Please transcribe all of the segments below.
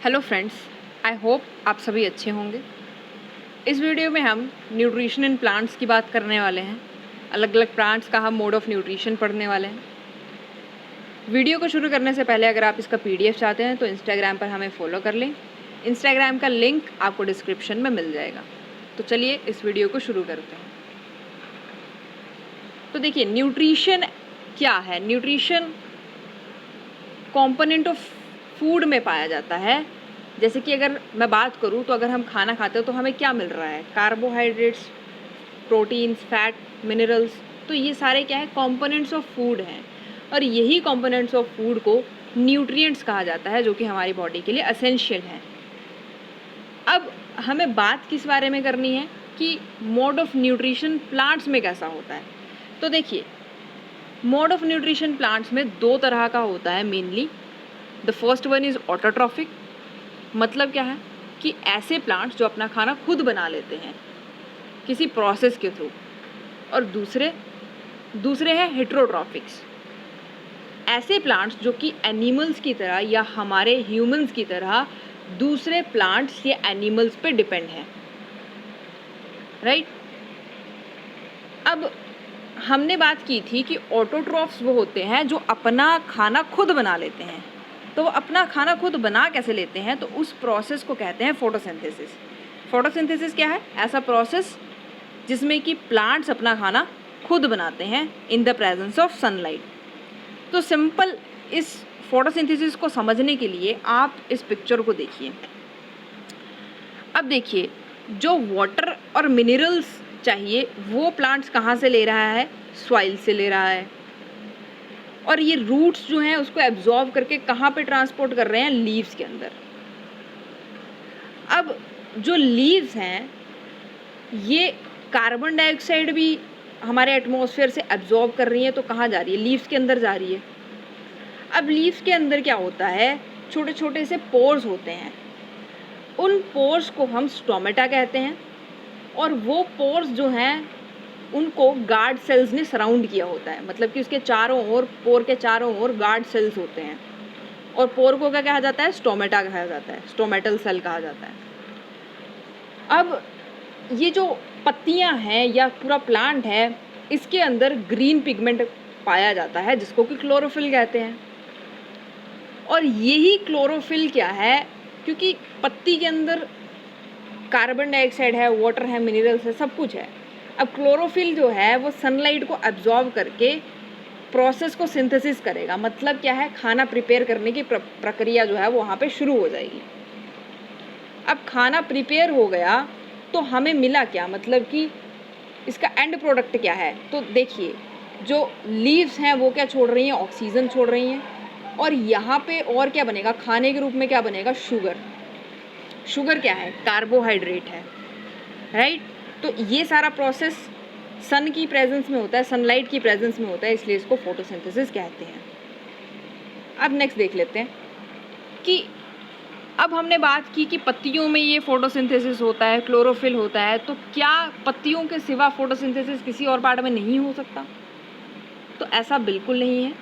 Hello friends, I hope आप सभी अच्छे होंगे। इस वीडियो में हम न्यूट्रिशन इन प्लांट्स की बात करने वाले हैं। अलग अलग प्लांट्स का हम मोड ऑफ न्यूट्रिशन पढ़ने वाले हैं। वीडियो को शुरू करने से पहले अगर आप इसका पीडीएफ चाहते हैं तो इंस्टाग्राम पर हमें फॉलो कर लें। इंस्टाग्राम का लिंक आपको डिस्क्रिप्शन में मिल जाएगा। तो चलिए इस वीडियो को शुरू करते हैं। तो देखिए, न्यूट्रिशन क्या है। न्यूट्रिशन कंपोनेंट ऑफ फूड में पाया जाता है। जैसे कि अगर मैं बात करूँ तो अगर हम खाना खाते हो तो हमें क्या मिल रहा है? Carbohydrates, proteins, fat, minerals. तो ये सारे क्या है? कंपोनेंट्स ऑफ फूड हैं। और यही कंपोनेंट्स ऑफ फूड को न्यूट्रिएंट्स कहा जाता है, जो कि हमारी बॉडी के लिए एसेंशियल हैं। अब हमें बात किस बारे में करनी है कि मोड ऑफ न्यूट्रिशन प्लांट्स में कैसा होता है। तो देखिए, मोड ऑफ न्यूट्रिशन प्लांट्स में दो तरह का होता है mainly. The first one is autotrophic. मतलब क्या है कि ऐसे प्लांट्स जो अपना खाना खुद बना लेते हैं किसी प्रोसेस के थ्रू। और दूसरे हैं हेट्रोट्रॉफिक्स। ऐसे प्लांट्स जो कि एनिमल्स की तरह या हमारे ह्यूमंस की तरह दूसरे प्लांट्स या एनिमल्स पे डिपेंड हैं, राइट। अब हमने बात की थी कि ऑटोट्रॉफ्स वो होते हैं जो अपना खाना खुद बना लेते हैं। तो वो अपना खाना खुद बना कैसे लेते हैं? तो उस प्रोसेस को कहते हैं फोटोसिंथेसिस। फोटोसिंथेसिस क्या है? ऐसा प्रोसेस जिसमें कि प्लांट्स अपना खाना खुद बनाते हैं in the presence of sunlight. तो सिंपल इस फोटोसिंथेसिस को समझने के लिए आप इस पिक्चर को देखिए। अब देखिए, जो वाटर और मिनरल्स चाहिए वो प्लांट्स कहाँ से ले रहा है? सॉइल से ले रहा है। और ये रूट्स जो हैं उसको एब्जॉर्ब करके कहाँ पे ट्रांसपोर्ट कर रहे हैं? लीव्स के अंदर। अब जो लीव्स हैं ये कार्बन डाइऑक्साइड भी हमारे एटमॉस्फेयर से एब्जॉर्ब कर रही है। तो कहाँ जा रही है? लीव्स के अंदर जा रही है। अब लीव्स के अंदर क्या होता है? छोटे छोटे से पोर्स होते हैं। उन पोर्स को हम स्टोमेटा कहते हैं। और वो पोर्स जो हैं उनको गार्ड सेल्स ने सराउंड किया होता है। मतलब कि उसके चारों ओर, पोर के चारों ओर गार्ड सेल्स होते हैं। और पोर को क्या कहा जाता है? स्टोमेटा कहा जाता है, स्टोमेटल सेल कहा जाता है। अब ये जो पत्तियां हैं या पूरा प्लांट है, इसके अंदर ग्रीन पिगमेंट पाया जाता है जिसको कि क्लोरोफिल कहते हैं। और यही क्लोरोफिल क्या है? क्योंकि पत्ती के अंदर कार्बन डाइऑक्साइड है, वाटर है, मिनरल्स है, सब कुछ है। अब क्लोरोफिल जो है वो सनलाइट को एब्जॉर्ब करके प्रोसेस को सिंथेसिस करेगा। मतलब क्या है? खाना प्रिपेयर करने की प्रक्रिया जो है वो वहाँ पे शुरू हो जाएगी। अब खाना प्रिपेयर हो गया तो हमें मिला क्या? मतलब कि इसका एंड प्रोडक्ट क्या है? तो देखिए, जो लीव्स हैं वो क्या छोड़ रही हैं? ऑक्सीजन छोड़ रही हैं। और यहाँ पे और क्या बनेगा? खाने के रूप में क्या बनेगा? शुगर। शुगर क्या है? कार्बोहाइड्रेट है, राइट। तो ये सारा प्रोसेस सन की प्रेजेंस में होता है, सनलाइट की प्रेजेंस में होता है, इसलिए इसको फोटोसिंथेसिस कहते हैं। अब नेक्स्ट देख लेते हैं कि अब हमने बात की कि पत्तियों में ये फोटोसिंथेसिस होता है, क्लोरोफिल होता है। तो क्या पत्तियों के सिवा फोटोसिंथेसिस किसी और पार्ट में नहीं हो सकता? तो ऐसा बिल्कुल नहीं है।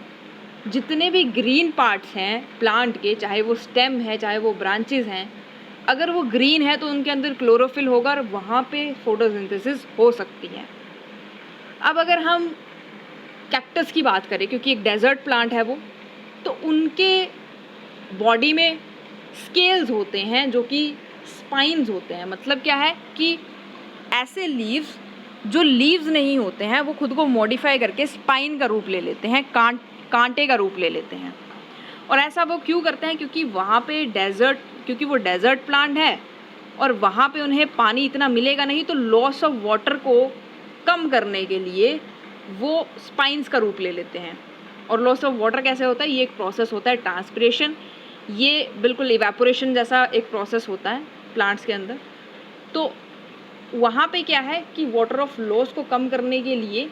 जितने भी ग्रीन पार्ट्स हैं प्लांट के, चाहे वो स्टेम है चाहे वो ब्रांचेस हैं, अगर वो ग्रीन है तो उनके अंदर क्लोरोफिल होगा और वहाँ पे फोटोसिंथेसिस हो सकती है। अब अगर हम कैक्टस की बात करें, क्योंकि एक डेजर्ट प्लांट है वो, तो उनके बॉडी में स्केल्स होते हैं जो कि स्पाइन्स होते हैं। मतलब क्या है कि ऐसे लीव्स जो लीव्स नहीं होते हैं वो खुद को मॉडिफाई करके स्पाइन का रूप ले लेते हैं, कांटे का रूप ले लेते हैं। और ऐसा वो क्यों करते हैं? क्योंकि वहाँ पे क्योंकि वो डेजर्ट प्लांट है और वहाँ पे उन्हें पानी इतना मिलेगा नहीं, तो लॉस ऑफ वाटर को कम करने के लिए वो स्पाइन्स का रूप ले लेते हैं। और लॉस ऑफ वाटर कैसे होता है? ये एक प्रोसेस होता है ट्रांसपिरेशन। ये बिल्कुल इवेपोरेशन जैसा एक प्रोसेस होता है प्लांट्स के अंदर। तो वहाँ पे क्या है कि वाटर ऑफ लॉस को कम करने के लिए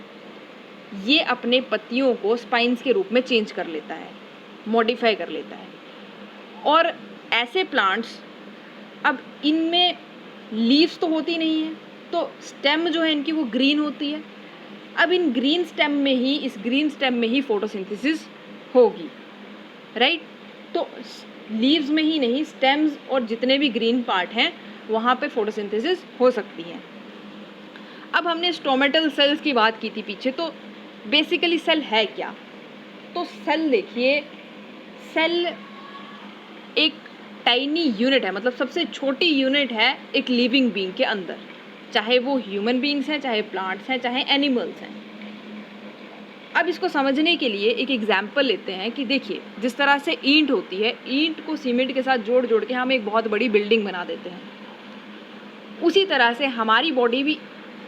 ये अपने पत्तियों को स्पाइन्स के रूप में चेंज कर लेता है, मॉडिफाई कर लेता है। और ऐसे प्लांट्स, अब इनमें लीव्स तो होती नहीं है, तो स्टेम जो है इनकी वो ग्रीन होती है। अब इस ग्रीन स्टेम में ही फोटोसिंथेसिस होगी, राइट। तो लीव्स में ही नहीं, स्टेम्स और जितने भी ग्रीन पार्ट हैं वहाँ पे फोटोसिंथेसिस हो सकती है। अब हमने स्टोमेटल सेल्स की बात की थी पीछे, तो बेसिकली सेल है क्या? तो सेल देखिए, सेल एक टाइनी यूनिट है, मतलब सबसे छोटी यूनिट है एक लिविंग बीइंग के अंदर, चाहे वो ह्यूमन बीइंग्स हैं, चाहे प्लांट्स हैं, चाहे एनिमल्स हैं। अब इसको समझने के लिए एक एग्जाम्पल लेते हैं कि देखिए, जिस तरह से ईंट होती है, ईंट को सीमेंट के साथ जोड़ जोड़ के हम एक बहुत बड़ी बिल्डिंग बना देते हैं, उसी तरह से हमारी बॉडी भी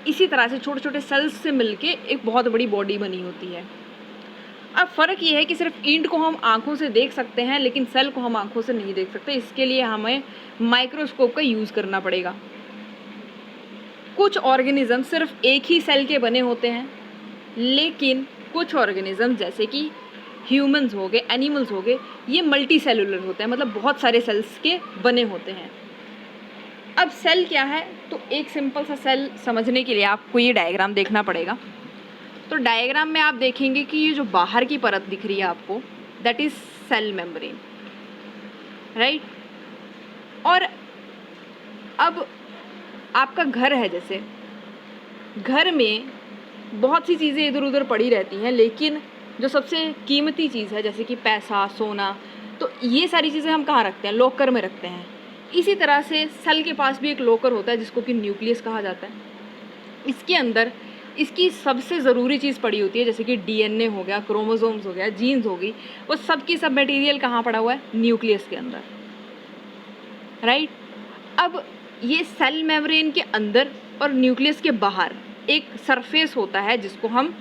इसी तरह से छोटे छोटे सेल्स से मिलके एक बहुत बड़ी बॉडी बनी होती है। अब फ़र्क ये है कि सिर्फ ईंट को हम आँखों से देख सकते हैं, लेकिन सेल को हम आँखों से नहीं देख सकते। इसके लिए हमें माइक्रोस्कोप का यूज़ करना पड़ेगा। कुछ ऑर्गेनिज़म सिर्फ एक ही सेल के बने होते हैं, लेकिन कुछ ऑर्गेनिज़म जैसे कि ह्यूमंस हो गए, एनिमल्स हो गए, ये मल्टी सेलुलर होते हैं, मतलब बहुत सारे सेल्स के बने होते हैं। अब सेल क्या है? तो एक सिंपल सा सेल समझने के लिए आपको ये डायग्राम देखना पड़ेगा। तो डायग्राम में आप देखेंगे कि ये जो बाहर की परत दिख रही है आपको, that is cell membrane, right. और अब आपका घर है, जैसे घर में बहुत सी चीज़ें इधर उधर पड़ी रहती हैं, लेकिन जो सबसे कीमती चीज़ है जैसे कि पैसा, सोना, तो ये सारी चीज़ें हम कहाँ रखते हैं? लॉकर में रखते हैं। इसी तरह से सेल के पास भी एक लॉकर होता है जिसको कि न्यूक्लियस कहा जाता है। इसके अंदर इसकी सबसे ज़रूरी चीज़ पड़ी होती है, जैसे कि डीएनए हो गया, क्रोमोसोम्स हो गया, जीन्स हो गई, वो सब की सब मटेरियल कहाँ पड़ा हुआ है? न्यूक्लियस के अंदर, राइट। अब ये सेल मेम्ब्रेन के अंदर और न्यूक्लियस के बाहर एक सरफेस होता है जिसको हम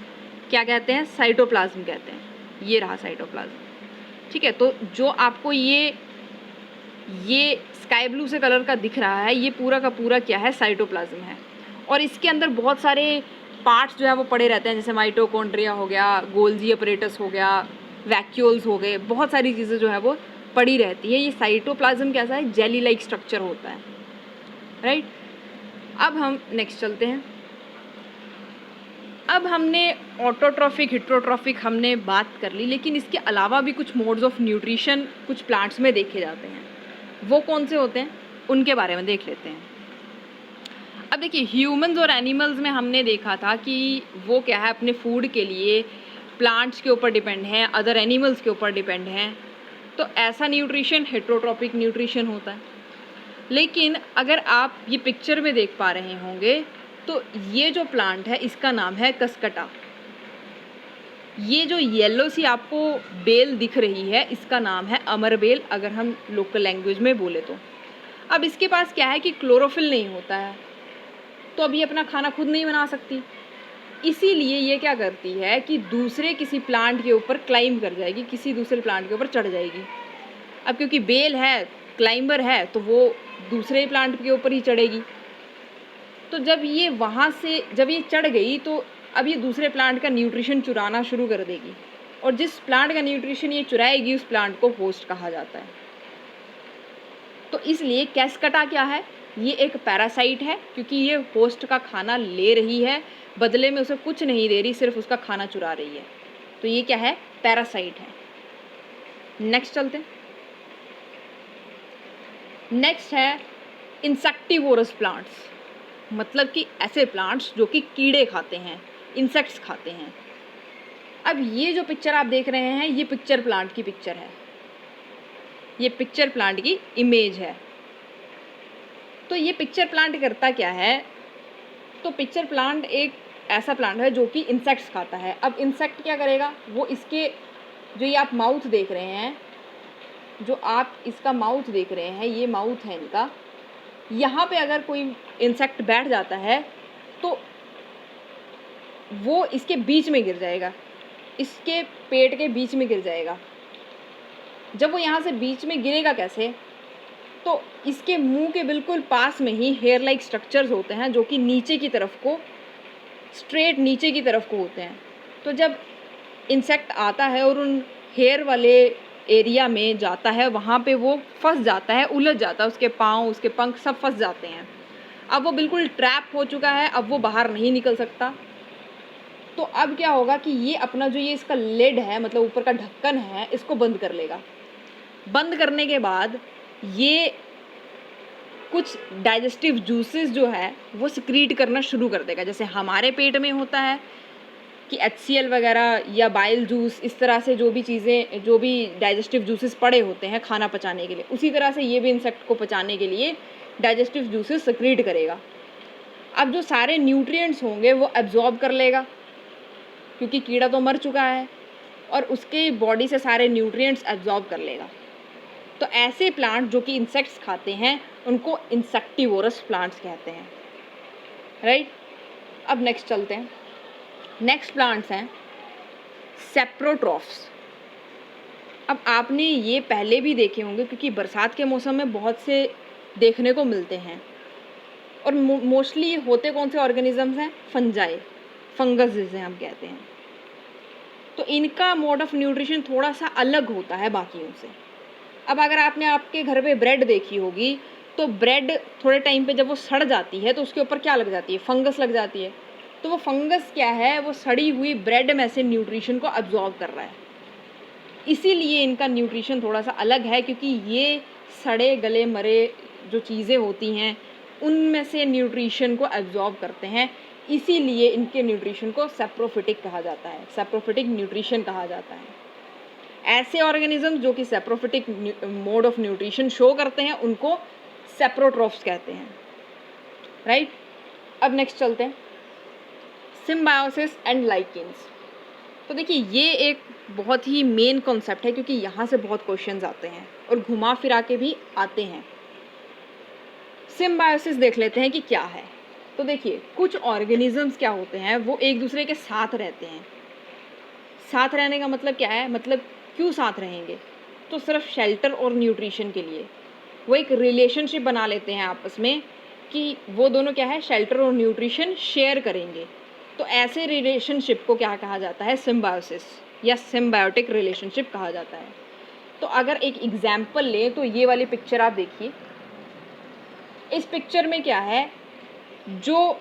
क्या कहते हैं? साइटोप्लाज्म कहते हैं। ये रहा साइटोप्लाज्म, ठीक है। तो जो आपको ये स्काई ब्लू से कलर का दिख रहा है, ये पूरा का पूरा क्या है? साइटोप्लाज्म है। और इसके अंदर बहुत सारे पार्ट्स जो है वो पड़े रहते हैं, जैसे माइटोकॉन्ड्रिया हो गया, गोल्जी अपरेटस हो गया, वैक्यूल्स हो गए, बहुत सारी चीज़ें जो है वो पड़ी रहती है। ये साइटोप्लाज्म कैसा है? जेली लाइक स्ट्रक्चर होता है, राइट। अब हम नेक्स्ट चलते हैं। अब हमने ऑटोट्रॉफिक, हिट्रोट्रॉफिक हमने बात कर ली, लेकिन इसके अलावा भी कुछ मोड्स ऑफ न्यूट्रिशन कुछ प्लांट्स में देखे जाते हैं। वो कौन से होते हैं? उनके बारे में देख लेते हैं। अब देखिए, ह्यूमंस और एनिमल्स में हमने देखा था कि वो क्या है, अपने फूड के लिए प्लांट्स के ऊपर डिपेंड हैं, अदर एनिमल्स के ऊपर डिपेंड हैं। तो ऐसा न्यूट्रिशन हेट्रोट्रॉपिक न्यूट्रिशन होता है। लेकिन अगर आप ये पिक्चर में देख पा रहे होंगे, तो ये जो प्लांट है इसका नाम है कसकटा। ये जो येलो सी आपको बेल दिख रही है, इसका नाम है अमरबेल, अगर हम लोकल लैंग्वेज में बोले तो। अब इसके पास क्या है कि क्लोरोफिल नहीं होता है, तो अब ये अपना खाना खुद नहीं बना सकती। इसीलिए ये क्या करती है कि दूसरे किसी प्लांट के ऊपर क्लाइंब कर जाएगी, किसी दूसरे प्लांट के ऊपर चढ़ जाएगी। अब क्योंकि बेल है, क्लाइंबर है, तो वो दूसरे प्लांट के ऊपर ही चढ़ेगी। तो जब ये चढ़ गई, तो अब ये दूसरे प्लांट का न्यूट्रिशन चुराना शुरू कर देगी, और जिस प्लांट का न्यूट्रिशन ये चुराएगी उस प्लांट को होस्ट कहा जाता है। तो इसलिए कैस्कटा क्या है? ये एक पैरासाइट है, क्योंकि ये होस्ट का खाना ले रही है, बदले में उसे कुछ नहीं दे रही, सिर्फ उसका खाना चुरा रही है। तो ये क्या है? पैरासाइट है। नेक्स्ट चलते हैं। नेक्स्ट है इंसेक्टिवोरस प्लांट्स, मतलब कि ऐसे प्लांट्स जो कि कीड़े खाते हैं, इंसेक्ट्स खाते हैं। अब ये जो पिक्चर आप देख रहे हैं, ये पिक्चर प्लांट की पिक्चर है, ये पिक्चर प्लांट की इमेज है। तो ये पिक्चर प्लांट करता क्या है? तो पिक्चर प्लांट एक ऐसा प्लांट है जो कि इंसेक्ट्स खाता है। अब इंसेक्ट क्या करेगा? वो इसके जो ये आप माउथ देख रहे हैं, जो आप इसका माउथ देख रहे हैं, ये माउथ है इनका, यहाँ पे अगर कोई इंसेक्ट बैठ जाता है तो वो इसके बीच में गिर जाएगा, इसके पेट के बीच में गिर जाएगा। जब वो यहाँ से बीच में गिरेगा कैसे? तो इसके मुंह के बिल्कुल पास में ही हेयर लाइक स्ट्रक्चर्स होते हैं, जो कि नीचे की तरफ को, स्ट्रेट नीचे की तरफ को होते हैं। तो जब इंसेक्ट आता है और उन हेयर वाले एरिया में जाता है, वहाँ पे वो फंस जाता है, उलझ जाता है, उसके पाँव, उसके पंख सब फंस जाते हैं। अब वो बिल्कुल ट्रैप हो चुका है, अब वो बाहर नहीं निकल सकता। तो अब क्या होगा कि ये अपना जो ये इसका लिड है, मतलब ऊपर का ढक्कन है, इसको बंद कर लेगा। बंद करने के बाद ये कुछ डाइजेस्टिव जूसेस जो है वो सिक्रीट करना शुरू कर देगा। जैसे हमारे पेट में होता है कि HCl वगैरह या बाइल जूस, इस तरह से जो भी चीज़ें, जो भी डाइजेस्टिव जूसेस पड़े होते हैं खाना पचाने के लिए, उसी तरह से ये भी इंसेक्ट को पचाने के लिए डाइजेस्टिव जूसेस सिक्रीट करेगा। अब जो सारे न्यूट्रिएंट्स होंगे वो एब्जॉर्ब कर लेगा, क्योंकि कीड़ा तो मर चुका है, और उसके बॉडी से सारे न्यूट्रिएंट्स एब्जॉर्ब कर लेगा। तो ऐसे प्लांट जो कि इंसेक्ट्स खाते हैं उनको इंसेक्टिवोरस प्लांट्स कहते हैं, राइट। अब नेक्स्ट चलते हैं। नेक्स्ट प्लांट्स हैं सेप्रोट्रॉफ्स। अब आपने ये पहले भी देखे होंगे, क्योंकि बरसात के मौसम में बहुत से देखने को मिलते हैं, और मोस्टली होते कौन से ऑर्गेनिजम्स हैं? फंजाई, फंगस जिसे हम कहते हैं। तो इनका मोड ऑफ न्यूट्रिशन थोड़ा सा अलग होता है बाकियों से। अब अगर आपने आपके घर पे ब्रेड देखी होगी, तो ब्रेड थोड़े टाइम पे जब वो सड़ जाती है तो उसके ऊपर क्या लग जाती है? फंगस लग जाती है। तो वो फंगस क्या है? वो सड़ी हुई ब्रेड में से न्यूट्रिशन को अब्जॉर्ब कर रहा है। इसीलिए इनका न्यूट्रिशन थोड़ा सा अलग है, क्योंकि ये सड़े गले मरे जो चीज़ें होती हैं उनमें से न्यूट्रिशन को एब्जॉर्ब करते हैं। इसीलिए इनके न्यूट्रिशन को सेप्रोफिटिक कहा जाता है, सेप्रोफिटिक न्यूट्रिशन कहा जाता है। ऐसे ऑर्गेनिज्म जो कि saprophytic mode of nutrition show करते हैं उनको सेप्रोट्रॉफ्स कहते हैं, राइट। अब नेक्स्ट चलते हैं, सिम्बायोसिस एंड लाइकेन्स। तो देखिए ये एक बहुत ही मेन कॉन्सेप्ट है, क्योंकि यहाँ से बहुत क्वेश्चंस आते हैं और घुमा फिरा के भी आते हैं। सिम्बायोसिस देख लेते हैं कि क्या है। तो देखिए कुछ ऑर्गेनिजम्स क्या होते हैं, वो एक दूसरे के साथ रहते हैं। साथ रहने का मतलब क्या है? मतलब क्यों साथ रहेंगे? तो सिर्फ शेल्टर और न्यूट्रिशन के लिए। वो एक रिलेशनशिप बना लेते हैं आपस में कि वो दोनों क्या है? शेल्टर और न्यूट्रिशन शेयर करेंगे। तो ऐसे रिलेशनशिप को क्या कहा जाता है? सिम्बायोसिस या सिम्बायोटिक रिलेशनशिप कहा जाता है। तो अगर एक एग्जाम्पल लें तो ये वाली पिक्चर आप देखिए। इस पिक्चर में क्या है? जो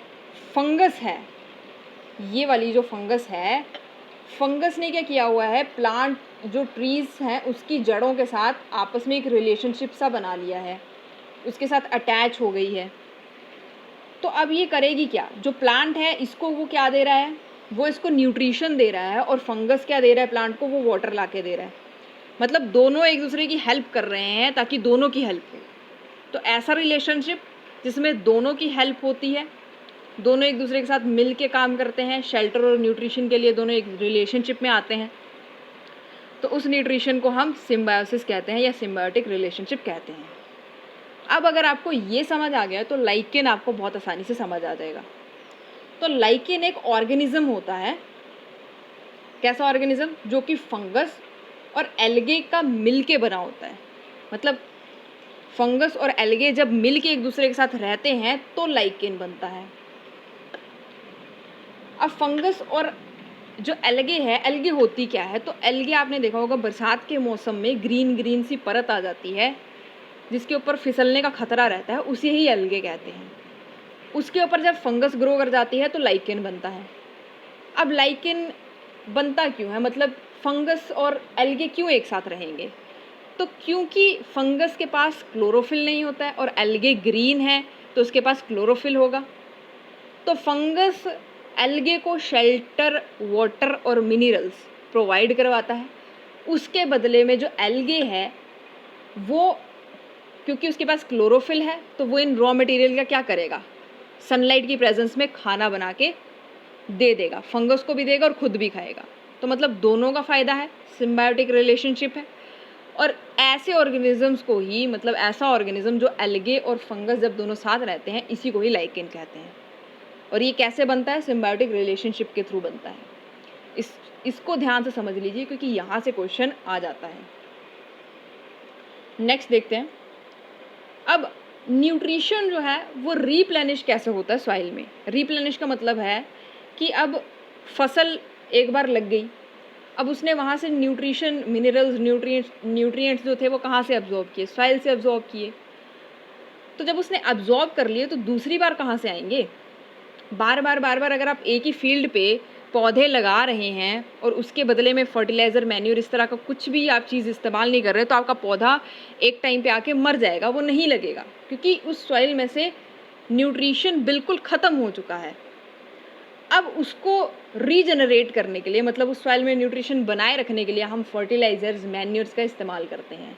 फंगस है, ये वाली जो फंगस है, फंगस ने क्या किया हुआ है? प्लांट जो ट्रीज़ हैं उसकी जड़ों के साथ आपस में एक रिलेशनशिप सा बना लिया है, उसके साथ अटैच हो गई है। तो अब ये करेगी क्या? जो प्लांट है इसको वो क्या दे रहा है? वो इसको न्यूट्रिशन दे रहा है, और फंगस क्या दे रहा है प्लांट को? वो वाटर ला के दे रहा है। मतलब दोनों एक दूसरे की हेल्प कर रहे हैं ताकि दोनों की हेल्प हो। तो ऐसा रिलेशनशिप जिसमें दोनों की हेल्प होती है, दोनों एक दूसरे के साथ मिल के काम करते हैं, शेल्टर और न्यूट्रिशन के लिए दोनों एक रिलेशनशिप में आते हैं, तो उस न्यूट्रिशन को हम सिम्बायोसिस कहते हैं या सिम्बायोटिक रिलेशनशिप कहते हैं। अब अगर आपको ये समझ आ गया तो लाइकेन आपको बहुत आसानी से समझ आ जाएगा। तो लाइकेन एक ऑर्गेनिज्म होता है। कैसा ऑर्गेनिज्म? जो कि फंगस और एल्गे का मिल के बना होता है। मतलब फंगस और एल्गे जब मिल के एक दूसरे के साथ रहते हैं तो लाइकेन बनता है। अब फंगस और जो एल्गे है, एल्गे होती क्या है? तो एल्गे आपने देखा होगा बरसात के मौसम में ग्रीन ग्रीन सी परत आ जाती है जिसके ऊपर फिसलने का खतरा रहता है, उसे ही एल्गे कहते हैं। उसके ऊपर जब फंगस ग्रो कर जाती है तो लाइकेन बनता है। अब लाइकेन बनता क्यों है? मतलब फंगस और एल्गे क्यों एक साथ रहेंगे? तो क्योंकि फंगस के पास क्लोरोफिल नहीं होता है और एल्गे ग्रीन है तो उसके पास क्लोरोफिल होगा। तो फंगस एल्गे को शेल्टर, वाटर और मिनरल्स प्रोवाइड करवाता है। उसके बदले में जो एल्गे है वो, क्योंकि उसके पास क्लोरोफिल है, तो वो इन रॉ मटेरियल का क्या करेगा? सनलाइट की प्रेजेंस में खाना बना के दे देगा, फंगस को भी देगा और खुद भी खाएगा। तो मतलब दोनों का फ़ायदा है, सिम्बायोटिक रिलेशनशिप है। और ऐसे ऑर्गेनिजम्स को ही, मतलब ऐसा ऑर्गेनिज्म जो एल्गे और फंगस जब दोनों साथ रहते हैं, इसी को ही लाइकेन कहते हैं। और ये कैसे बनता है? सिम्बायोटिक रिलेशनशिप के थ्रू बनता है। इसको ध्यान से समझ लीजिए क्योंकि यहाँ से क्वेश्चन आ जाता है। नेक्स्ट देखते हैं। अब न्यूट्रिशन जो है वो रीप्लेनिश कैसे होता है सॉइल में? रीप्लेनिश का मतलब है कि अब फसल एक बार लग गई, अब उसने वहाँ से न्यूट्रिशन, मिनरल्स, न्यूट्रिएंट्स जो थे वो कहाँ से अब्जॉर्ब किए? सॉइल से अब्जॉर्ब किए। तो जब उसने अब्जॉर्ब कर लिए तो दूसरी बार कहाँ से आएंगे? बार बार अगर आप एक ही फील्ड पे पौधे लगा रहे हैं और उसके बदले में फर्टिलाइज़र, मैन्योर इस तरह का कुछ भी आप चीज़ इस्तेमाल नहीं कर रहे, तो आपका पौधा एक टाइम पे आके मर जाएगा, वो नहीं लगेगा, क्योंकि उस सॉइल में से न्यूट्रिशन बिल्कुल ख़त्म हो चुका है। अब उसको रीजनरेट करने के लिए, मतलब उस सॉइल में न्यूट्रिशन बनाए रखने के लिए हम फर्टिलाइज़र्स, मैन्योर्स का इस्तेमाल करते हैं।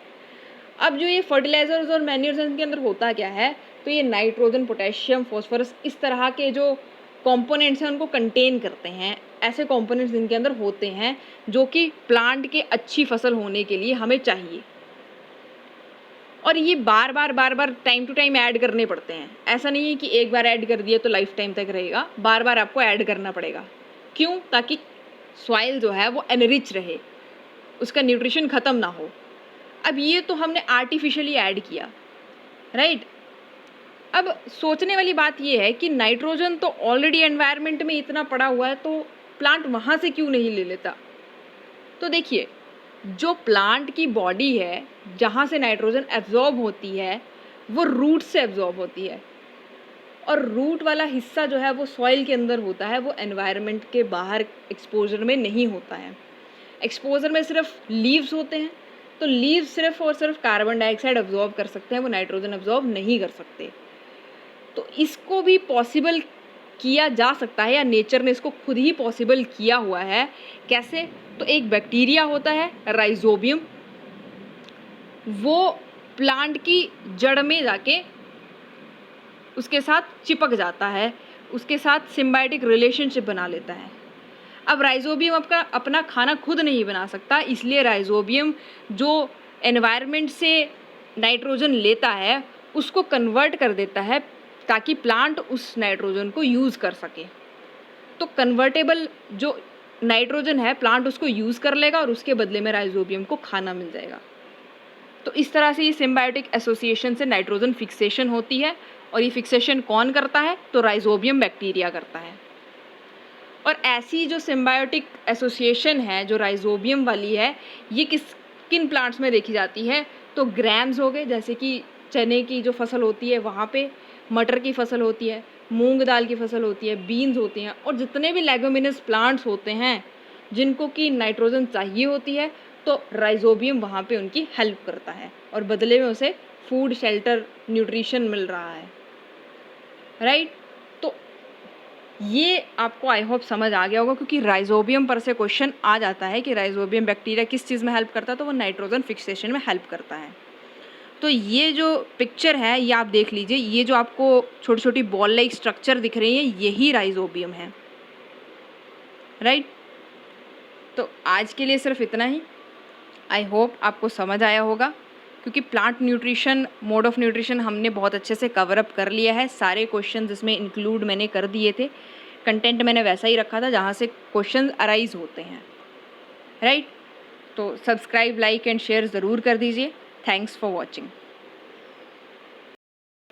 अब जो ये फर्टिलाइज़र्स और मैन्योर्स इनके अंदर होता क्या है, तो ये नाइट्रोजन, पोटेशियम, फॉस्फोरस इस तरह के जो कंपोनेंट्स हैं उनको कंटेन करते हैं। ऐसे कंपोनेंट्स इनके अंदर होते हैं जो कि प्लांट के अच्छी फसल होने के लिए हमें चाहिए, और ये बार बार टाइम टू टाइम ऐड करने पड़ते हैं। ऐसा नहीं है कि एक बार ऐड कर दिए तो लाइफ टाइम तक रहेगा, बार बार आपको ऐड करना पड़ेगा। क्यों? ताकि सॉइल जो है वो एनरिच रहे, उसका न्यूट्रिशन ख़त्म ना हो। अब ये तो हमने आर्टिफिशियली ऐड किया, राइट। अब सोचने वाली बात ये है कि नाइट्रोजन तो ऑलरेडी एनवायरनमेंट में इतना पड़ा हुआ है, तो प्लांट वहाँ से क्यों नहीं ले लेता? तो देखिए, जो प्लांट की बॉडी है, जहाँ से नाइट्रोजन एब्जॉर्ब होती है, वो रूट से एब्जॉर्ब होती है, और रूट वाला हिस्सा जो है वो सॉइल के अंदर होता है, वो एनवायरनमेंट के बाहर एक्सपोजर में नहीं होता है। एक्सपोजर में सिर्फ लीव्स होते हैं, तो लीव्स सिर्फ और सिर्फ कार्बन डाइऑक्साइड एब्जॉर्ब कर सकते हैं, वो नाइट्रोजन एब्जॉर्ब नहीं कर सकते। तो इसको भी पॉसिबल किया जा सकता है, या नेचर ने इसको खुद ही पॉसिबल किया हुआ है। कैसे? तो एक बैक्टीरिया होता है राइजोबियम, वो प्लांट की जड़ में जाके उसके साथ चिपक जाता है, उसके साथ सिम्बायोटिक रिलेशनशिप बना लेता है। अब राइजोबियम अपना खाना खुद नहीं बना सकता, इसलिए राइजोबियम जो एनवायरनमेंट से नाइट्रोजन लेता है उसको कन्वर्ट कर देता है, ताकि प्लांट उस नाइट्रोजन को यूज़ कर सके। तो कन्वर्टेबल जो नाइट्रोजन है प्लांट उसको यूज़ कर लेगा, और उसके बदले में राइजोबियम को खाना मिल जाएगा। तो इस तरह से ये सिम्बायोटिक एसोसिएशन से नाइट्रोजन फिक्सेशन होती है, और ये फिक्सेशन कौन करता है? तो राइजोबियम बैक्टीरिया करता है। और ऐसी जो सिम्बायोटिक एसोसिएशन है जो राइजोबियम वाली है, ये किन प्लांट्स में देखी जाती है? तो ग्रैम्स हो गए, जैसे कि चने की जो फसल होती है वहाँ पे, मटर की फसल होती है, मूंग दाल की फसल होती है, बीन्स होती हैं, और जितने भी लेगुमिनस प्लांट्स होते हैं जिनको कि नाइट्रोजन चाहिए होती है, तो राइजोबियम वहाँ पे उनकी हेल्प करता है, और बदले में उसे फूड, शेल्टर, न्यूट्रिशन मिल रहा है, राइट। तो ये आपको आई होप समझ आ गया होगा, क्योंकि राइजोबियम पर से क्वेश्चन आ जाता है कि राइजोबियम बैक्टीरिया किस चीज़ में हेल्प करता है, तो वो नाइट्रोजन फिक्सेशन में हेल्प करता है। तो ये जो पिक्चर है ये आप देख लीजिए, ये जो आपको छोटी छोटी बॉल लाइक स्ट्रक्चर दिख रही है यही राइजोबियम है, राइट। तो आज के लिए सिर्फ इतना ही। आई होप आपको समझ आया होगा, क्योंकि plant nutrition, mode of nutrition हमने बहुत अच्छे से कवर अप कर लिया है। सारे क्वेश्चन इसमें इंक्लूड मैंने कर दिए थे, कंटेंट मैंने वैसा ही रखा था जहाँ से क्वेश्चन अराइज होते हैं, राइट। तो सब्सक्राइब, लाइक एंड शेयर ज़रूर कर दीजिए। Thanks for watching.